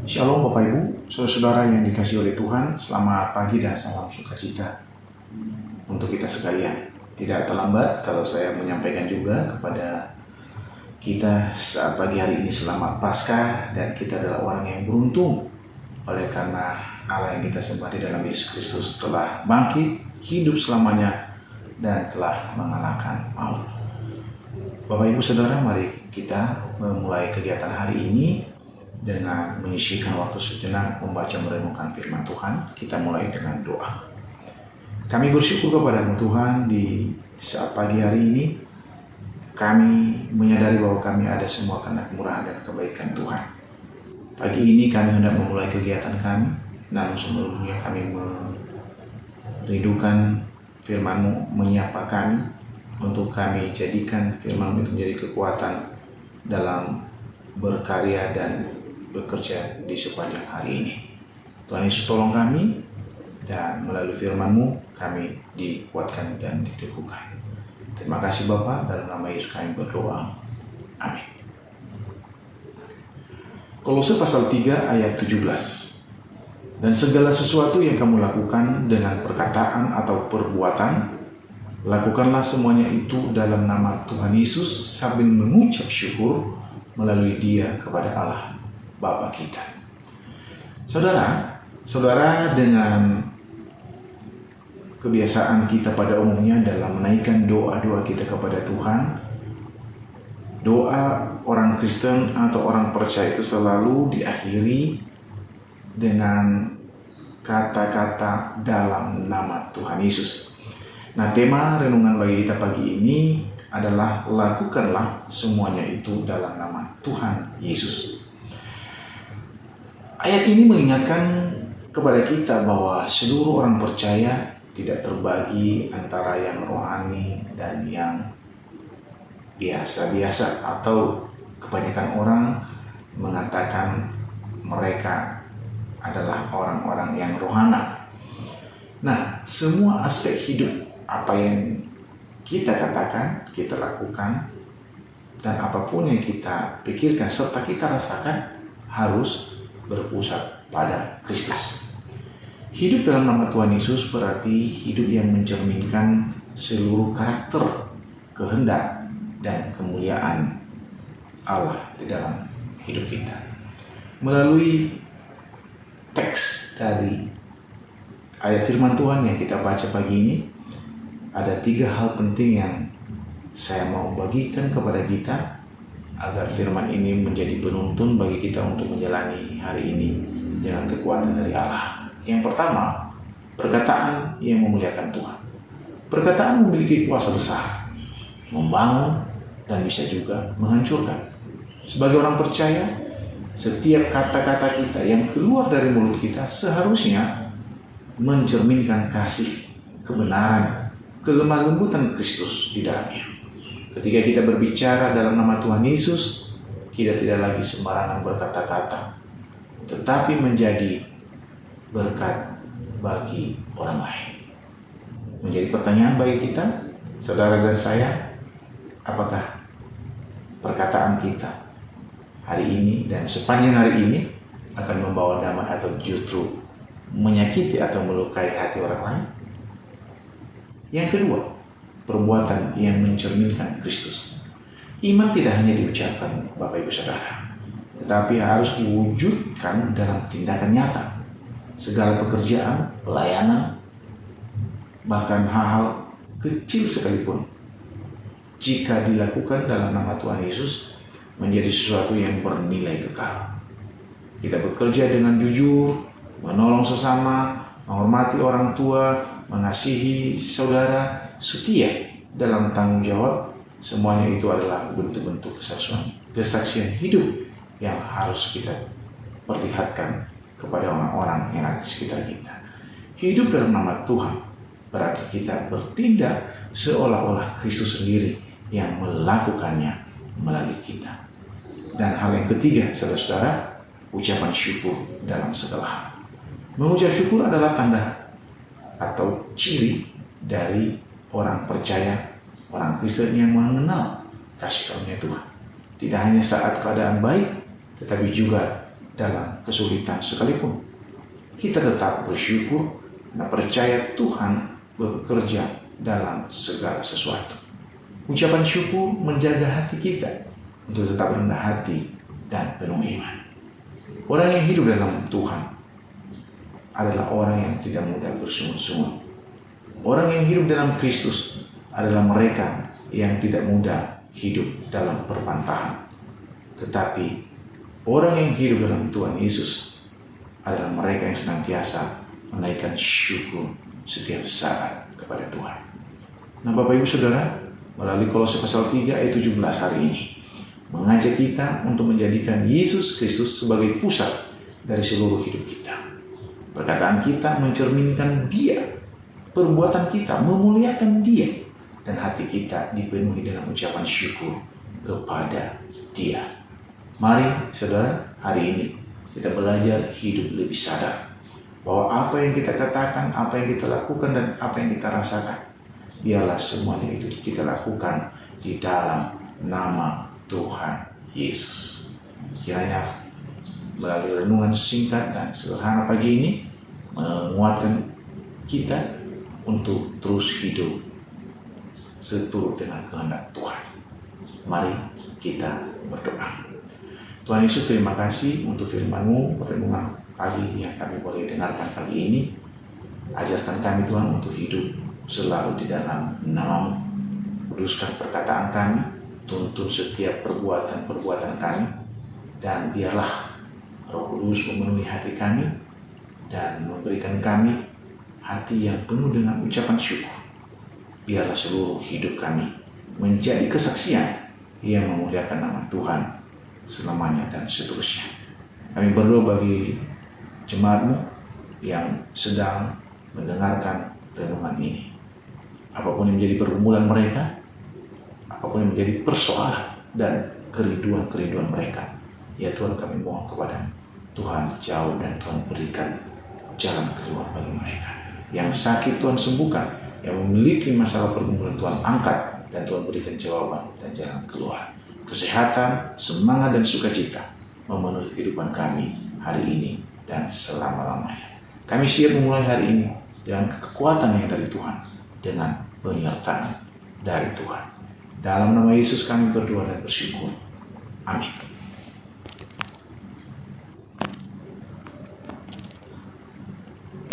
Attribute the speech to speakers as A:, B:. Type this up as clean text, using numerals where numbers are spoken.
A: Shalom Bapak Ibu, saudara-saudara yang dikasihi oleh Tuhan, selamat pagi dan salam sukacita untuk kita sekalian. Tidak terlambat kalau saya menyampaikan juga kepada kita saat pagi hari ini selamat Paskah, dan kita adalah orang yang beruntung oleh karena Allah yang kita sembah di dalam Yesus Kristus telah bangkit, hidup selamanya, dan telah mengalahkan maut. Bapak Ibu Saudara, mari kita memulai kegiatan hari ini dengan menyisihkan waktu sejenak membaca merenungkan firman Tuhan. Kita mulai dengan doa. Kami bersyukur kepada Tuhan di saat pagi hari ini. Kami menyadari bahwa kami ada semua karena kemurahan dan kebaikan Tuhan. Pagi ini kami hendak memulai kegiatan kami, namun sebelumnya kami merindukan firman-Mu menyapa kami, untuk kami jadikan firman-Mu itu menjadi kekuatan dalam berkarya dan bekerja di sepanjang hari ini. Tuhan Yesus tolong kami, dan melalui firman-Mu kami dikuatkan dan diteguhkan. Terima kasih Bapa, dalam nama Yesus kami berdoa. Amin. Kolose pasal 3 ayat 17. Dan segala sesuatu yang kamu lakukan dengan perkataan atau perbuatan, lakukanlah semuanya itu dalam nama Tuhan Yesus sambil mengucap syukur melalui Dia kepada Allah Bapa kita. Saudara dengan kebiasaan kita pada umumnya dalam menaikkan doa-doa kita kepada Tuhan, doa orang Kristen atau orang percaya itu selalu diakhiri dengan kata-kata dalam nama Tuhan Yesus. Nah, tema renungan bagi kita pagi ini adalah lakukanlah semuanya itu dalam nama Tuhan Yesus. Ayat ini mengingatkan kepada kita bahwa seluruh orang percaya tidak terbagi antara yang rohani dan yang biasa-biasa, atau kebanyakan orang mengatakan mereka adalah orang-orang yang rohana. Nah, semua aspek hidup, apa yang kita katakan, kita lakukan, dan apapun yang kita pikirkan serta kita rasakan harus berpusat pada Kristus. Hidup dalam nama Tuhan Yesus berarti hidup yang mencerminkan seluruh karakter, kehendak, dan kemuliaan Allah di dalam hidup kita. Melalui teks dari ayat firman Tuhan yang kita baca pagi ini, ada 3 hal penting yang saya mau bagikan kepada kita agar firman ini menjadi penuntun bagi kita untuk menjalani hari ini dengan kekuatan dari Allah. Yang pertama, perkataan yang memuliakan Tuhan. Perkataan memiliki kuasa besar, membangun dan bisa juga menghancurkan. Sebagai orang percaya, setiap kata-kata kita yang keluar dari mulut kita seharusnya mencerminkan kasih, kebenaran, kelemah lembutan Kristus di dalamnya. Ketika kita berbicara dalam nama Tuhan Yesus, kita tidak lagi sembarangan berkata-kata, tetapi menjadi berkat bagi orang lain. Menjadi pertanyaan bagi kita, saudara dan saya, apakah perkataan kita hari ini dan sepanjang hari ini akan membawa damai atau justru menyakiti atau melukai hati orang lain? Yang kedua, perbuatan yang mencerminkan Kristus. Iman tidak hanya diucapkan Bapak Ibu Saudara, tetapi harus diwujudkan dalam tindakan nyata. Segala pekerjaan, pelayanan, bahkan hal-hal kecil sekalipun, jika dilakukan dalam nama Tuhan Yesus, menjadi sesuatu yang bernilai kekal. Kita bekerja dengan jujur, menolong sesama, menghormati orang tua, mengasihi saudara, setia dalam tanggung jawab, semuanya itu adalah bentuk-bentuk kesaksian hidup yang harus kita perlihatkan kepada orang-orang yang ada di sekitar kita. Hidup dalam nama Tuhan berarti kita bertindak seolah-olah Kristus sendiri yang melakukannya melalui kita. Dan hal yang ketiga, saudara-saudara, ucapan syukur dalam segala hal. Mengucap syukur adalah tanda atau ciri dari orang percaya, orang Kristen yang mengenal kasih karunia Tuhan. Tidak hanya saat keadaan baik, tetapi juga dalam kesulitan sekalipun. Kita tetap bersyukur dan percaya Tuhan bekerja dalam segala sesuatu. Ucapan syukur menjaga hati kita untuk tetap rendah hati dan penuh iman. Orang yang hidup dalam Tuhan adalah orang yang tidak mudah bersungut-sungut. Orang yang hidup dalam Kristus adalah mereka yang tidak mudah hidup dalam perpantahan. Tetapi orang yang hidup dalam Tuhan Yesus adalah mereka yang senantiasa menaikkan syukur setiap saat kepada Tuhan. Nah, Bapak Ibu Saudara, melalui Kolose pasal 3 ayat 17 hari ini mengajak kita untuk menjadikan Yesus Kristus sebagai pusat dari seluruh hidup kita. Perkataan kita mencerminkan Dia, perbuatan kita memuliakan Dia, dan hati kita dipenuhi dengan ucapan syukur kepada Dia. Mari saudara, hari ini kita belajar hidup lebih sadar bahwa apa yang kita katakan, apa yang kita lakukan, dan apa yang kita rasakan, biarlah semuanya itu kita lakukan di dalam nama Tuhan Yesus. Kiranya melalui renungan singkat dan sederhana pagi ini menguatkan kita untuk terus hidup seturut dengan kehendak Tuhan. Mari kita berdoa. Tuhan Yesus, terima kasih untuk firman-Mu, renungan pagi yang kami boleh dengarkan pagi ini. Ajarkan kami Tuhan untuk hidup selalu di dalam nama-Mu. Kuduskan perkataan kami, tuntun setiap perbuatan-perbuatan kami, dan biarlah Roh Kudus memenuhi hati kami dan memberikan kami hati yang penuh dengan ucapan syukur. Biarlah seluruh hidup kami menjadi kesaksian yang memuliakan nama Tuhan selamanya dan seterusnya. Kami berdoa bagi jemaat-Mu yang sedang mendengarkan renungan ini. Apapun yang menjadi pergumulan mereka, apapun yang menjadi persoalan dan kerinduan-kerinduan mereka, ya Tuhan, kami mohon kepada Tuhan jauh dan Tuhan berikan jalan keluar bagi mereka. Yang sakit Tuhan sembuhkan, yang memiliki masalah pergumulan Tuhan angkat, dan Tuhan berikan jawaban dan jalan keluar. Kesehatan, semangat, dan sukacita memenuhi kehidupan kami hari ini dan selama-lamanya. Kami siap memulai hari ini dengan kekuatan yang dari Tuhan, dengan penyertaan dari Tuhan. Dalam nama Yesus kami berdoa dan bersyukur. Amin.